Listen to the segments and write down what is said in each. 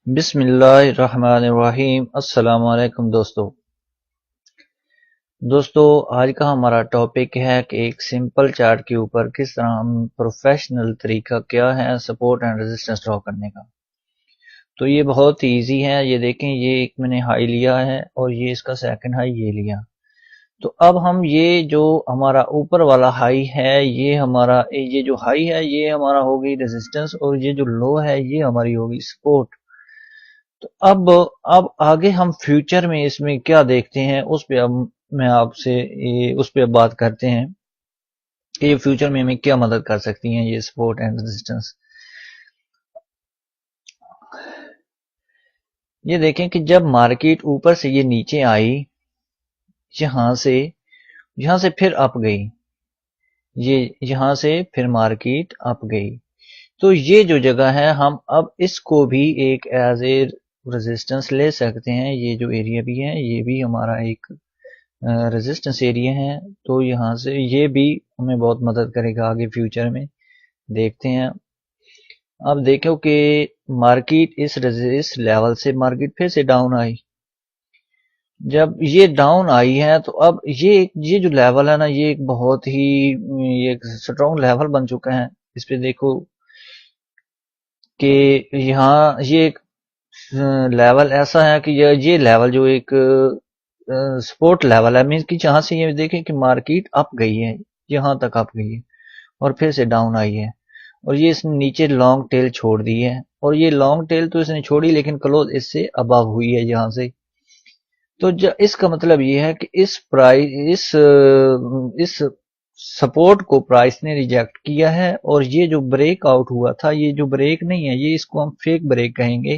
بسم اللہ الرحمن الرحیم۔ السلام علیکم دوستو آج کا ہمارا ٹاپک ہے کہ ایک سمپل چارٹ کے اوپر کس طرح ہم پروفیشنل طریقہ کیا ہے سپورٹ اینڈ ریزسٹنس ڈرا کرنے کا۔ تو یہ بہت ایزی ہے، یہ دیکھیں، یہ ایک میں نے ہائی لیا ہے اور یہ اس کا سیکنڈ ہائی یہ لیا۔ تو اب ہم یہ جو ہمارا اوپر والا ہائی ہے، یہ جو ہائی ہے یہ ہمارا ہوگی ریزسٹنس، اور یہ جو لو ہے یہ ہماری ہوگی سپورٹ۔ تو اب آگے ہم فیوچر میں اس میں کیا دیکھتے ہیں، اس پہ اب میں آپ سے اس پہ بات کرتے ہیں کہ یہ فیوچر میں ہمیں کیا مدد کر سکتی ہیں یہ سپورٹ اینڈ ریزسٹنس۔ یہ دیکھیں کہ جب مارکیٹ اوپر سے یہ نیچے آئی، یہاں سے پھر اپ گئی، یہاں سے پھر مارکیٹ اپ گئی، تو یہ جو جگہ ہے ہم اب اس کو بھی ایک ایز اے ریزسٹنس لے سکتے ہیں۔ یہ جو ایریا بھی ہے یہ بھی ہمارا ایک ریزسٹنس ایریا ہے، تو یہاں سے یہ بھی ہمیں بہت مدد کرے گا آگے فیوچر میں، دیکھتے ہیں۔ اب دیکھو کہ مارکیٹ اس لیول سے مارکیٹ پھر سے ڈاؤن آئی۔ جب یہ ڈاؤن آئی ہے تو اب یہ جو لیول ہے نا، یہ ایک بہت ہی ایک سٹرونگ لیول بن چکا ہے۔ اس پہ دیکھو کہ یہاں یہ ایک لیول ایسا ہے کہ یہ لیول جو ایک سپورٹ لیول ہے، مینس کہ جہاں سے یہ دیکھیں کہ مارکیٹ اپ گئی ہے، یہاں تک اپ گئی ہے اور پھر سے ڈاؤن آئی ہے، اور یہ اس نے نیچے لانگ ٹیل چھوڑ دی ہے، اور یہ لانگ ٹیل تو اس نے چھوڑی لیکن کلوز اس سے ابو ہوئی ہے یہاں سے۔ تو اس کا مطلب یہ ہے کہ اس سپورٹ کو پرائس نے ریجیکٹ کیا ہے، اور یہ جو بریک آؤٹ ہوا تھا، یہ جو بریک نہیں ہے، یہ اس کو ہم فیک بریک کہیں گے،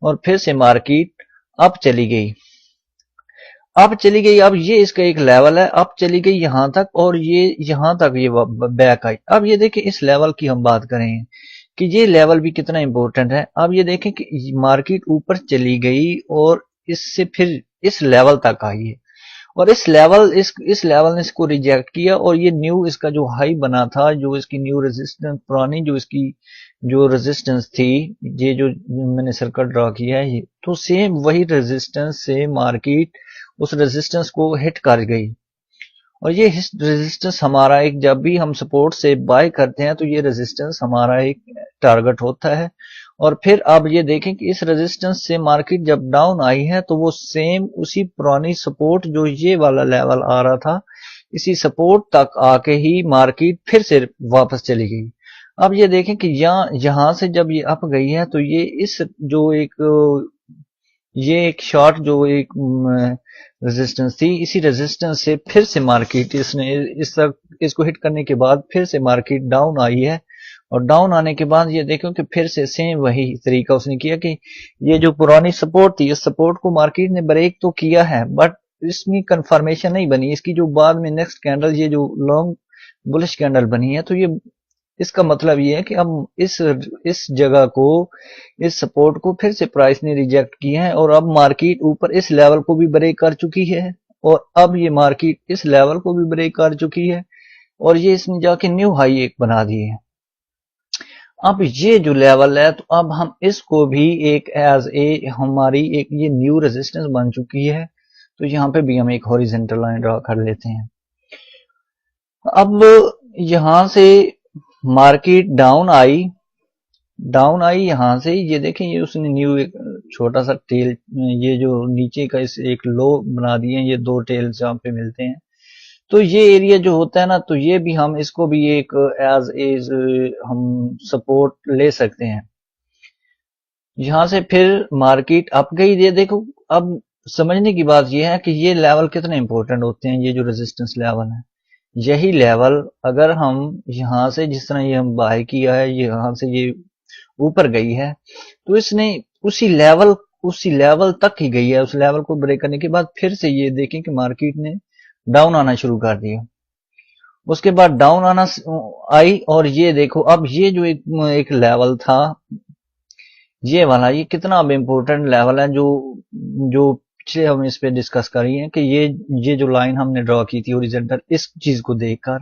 اور پھر سے مارکیٹ اب چلی گئی۔ اب یہ اس کا ایک لیول ہے، اب چلی گئی یہاں تک، اور یہ یہاں تک یہ بیک آئی۔ اب یہ دیکھیں اس لیول کی ہم بات کریں کہ یہ لیول بھی کتنا امپورٹنٹ ہے۔ اب یہ دیکھیں کہ مارکیٹ اوپر چلی گئی اور اس سے پھر اس لیول تک آئی ہے، اور اس لیول نے اس کو ریجیکٹ کیا، اور یہ نیو اس کا جو ہائی بنا تھا، جو اس کی نیو ریزسٹنس پرانی جو اس کی جو ریزسٹنس تھی، یہ جو میں نے سرکل ڈرا کیا ہے، تو سیم وہی ریزسٹنس سے مارکیٹ اس ریزسٹنس کو ہٹ کر گئی، اور یہ ریزسٹنس ہمارا ایک، جب بھی ہم سپورٹ سے بائی کرتے ہیں تو یہ ریزسٹنس ہمارا ایک ٹارگٹ ہوتا ہے۔ اور پھر اب یہ دیکھیں کہ اس ریزسٹنس سے مارکیٹ جب ڈاؤن آئی ہے تو وہ سیم اسی پرانی سپورٹ جو یہ والا لیول آ رہا تھا، اسی سپورٹ تک آ کے ہی مارکیٹ پھر سے واپس چلی گئی۔ اب یہ دیکھیں کہ یہاں سے جب یہ اپ گئی ہے تو یہ ایک شارٹ جو ایک ریزسٹنس تھی، اسی ریزسٹنس سے پھر سے مارکیٹ اس کو ہٹ کرنے کے بعد پھر سے مارکیٹ ڈاؤن آئی ہے، اور ڈاؤن آنے کے بعد یہ دیکھو کہ پھر سے سیم وہی طریقہ اس نے کیا کہ یہ جو پرانی سپورٹ تھی، اس سپورٹ کو مارکیٹ نے بریک تو کیا ہے، بٹ اس میں کنفرمیشن نہیں بنی اس کی، جو بعد میں نیکسٹ کینڈل یہ جو لانگ بلش کینڈل بنی ہے، تو یہ اس کا مطلب یہ ہے کہ اب اس جگہ کو، اس سپورٹ کو پھر سے پرائس نے ریجیکٹ کیا ہے، اور اب مارکیٹ اوپر اس لیول کو بھی بریک کر چکی ہے، اور اب یہ مارکیٹ اس لیول کو بھی بریک کر چکی ہے، اور یہ اس نے جا کے نیو ہائی ایک بنا دی ہے۔ اب یہ جو لیول ہے، تو اب ہم اس کو بھی ایک ایز اے ہماری ایک یہ نیو ریزسٹنس بن چکی ہے، تو یہاں پہ بھی ہم ایک ہاریزونٹل لائن ڈرا کر لیتے ہیں۔ اب یہاں سے مارکیٹ ڈاؤن آئی یہاں سے، یہ دیکھیں یہ اس نے نیو ایک چھوٹا سا ٹیل، یہ جو نیچے کا ایک لو بنا دیے، یہ دو ٹیل جہاں پہ ملتے ہیں، تو یہ ایریا جو ہوتا ہے نا، تو یہ بھی ہم اس کو بھی ایک ایز ہم سپورٹ لے سکتے ہیں۔ یہاں سے پھر مارکیٹ اپ گئی، یہ دیکھو اب سمجھنے کی بات یہ ہے کہ یہ لیول کتنے امپورٹنٹ ہوتے ہیں، یہ جو ریزسٹنس لیول ہے، یہی لیول اگر ہم یہاں سے جس طرح یہ ہم بائی کیا ہے، یہاں سے یہ اوپر گئی ہے، تو اس نے اسی لیول تک ہی گئی ہے، اس لیول کو بریک کرنے کے بعد پھر سے یہ دیکھیں کہ مارکیٹ نے ڈاؤن آنا شروع کر دیا، اس کے بعد ڈاؤن آنا آئی، اور یہ دیکھو اب یہ جو ایک لیول تھا یہ والا، یہ کتنا اب امپورٹنٹ لیول ہے، جو پچھلے ہم اس پہ ڈسکس کری ہیں کہ یہ جو لائن ہم نے ڈرا کی تھی ہاریزونٹل، اس چیز کو دیکھ کر،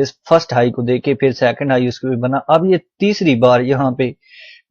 اس فرسٹ ہائی کو دیکھ کے پھر سیکنڈ ہائی اس کو بھی بنا، اب یہ تیسری بار یہاں پہ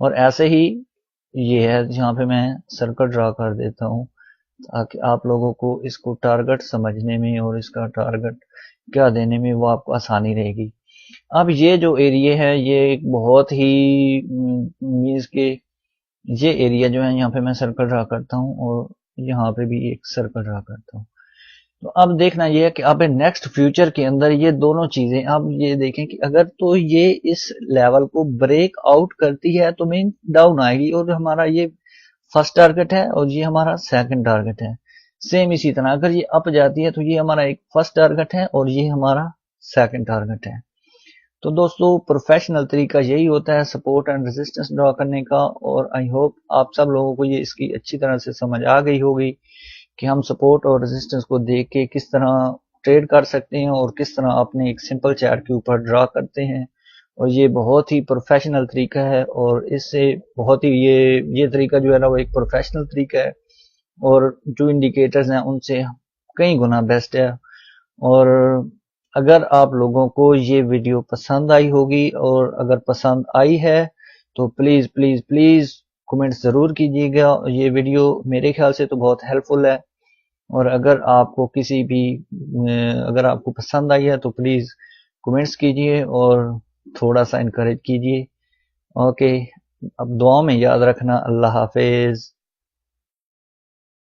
اور ایسے ہی یہ ہے جہاں پہ میں سرکل ڈرا کر دیتا ہوں تاکہ آپ لوگوں کو اس کو ٹارگٹ سمجھنے میں اور اس کا ٹارگٹ کیا دینے میں وہ آپ کو آسانی رہے گی. اب یہ جو ایریا ہے یہ ایک بہت ہی مینز کے یہ ایریا جو ہے یہاں پہ میں سرکل ڈرا کرتا ہوں اور یہاں پہ بھی ایک سرکل ڈرا کرتا ہوں. تو اب دیکھنا یہ ہے کہ اب نیکسٹ فیوچر کے اندر یہ دونوں چیزیں اب یہ دیکھیں کہ اگر تو یہ اس لیول کو بریک آؤٹ کرتی ہے تو مین ڈاؤن آئے گی اور ہمارا یہ فرسٹ ٹارگٹ ہے اور یہ ہمارا سیکنڈ ٹارگٹ ہے. سیم اسی طرح اگر یہ اپ جاتی ہے تو یہ ہمارا ایک فرسٹ ٹارگٹ ہے اور یہ ہمارا سیکنڈ ٹارگٹ ہے. تو دوستو پروفیشنل طریقہ یہی ہوتا ہے سپورٹ اینڈ ریزسٹنس ڈرا کرنے کا، اور آئی ہوپ آپ سب لوگوں کو یہ اس کی اچھی طرح سے سمجھ آ گئی ہوگی کہ ہم سپورٹ اور ریزسٹنس کو دیکھ کے کس طرح ٹریڈ کر سکتے ہیں اور کس طرح اپنے ایک سمپل چارٹ کے اوپر ڈرا کرتے ہیں. اور یہ بہت ہی پروفیشنل طریقہ ہے اور اس سے بہت ہی یہ طریقہ جو ہے نا وہ ایک پروفیشنل طریقہ ہے اور جو انڈیکیٹرز ہیں ان سے کئی گنا بیسٹ ہے. اور اگر آپ لوگوں کو یہ ویڈیو پسند آئی ہوگی اور اگر پسند آئی ہے تو پلیز پلیز پلیز کمنٹ ضرور کیجیے گا. یہ ویڈیو میرے خیال سے تو بہت ہیلپ فل ہے اور اگر آپ کو اگر آپ کو پسند آئی ہے تو پلیز کمنٹس کیجیے اور تھوڑا سا انکریج کیجیے. اوکے، اب دعاؤں میں یاد رکھنا. اللہ حافظ.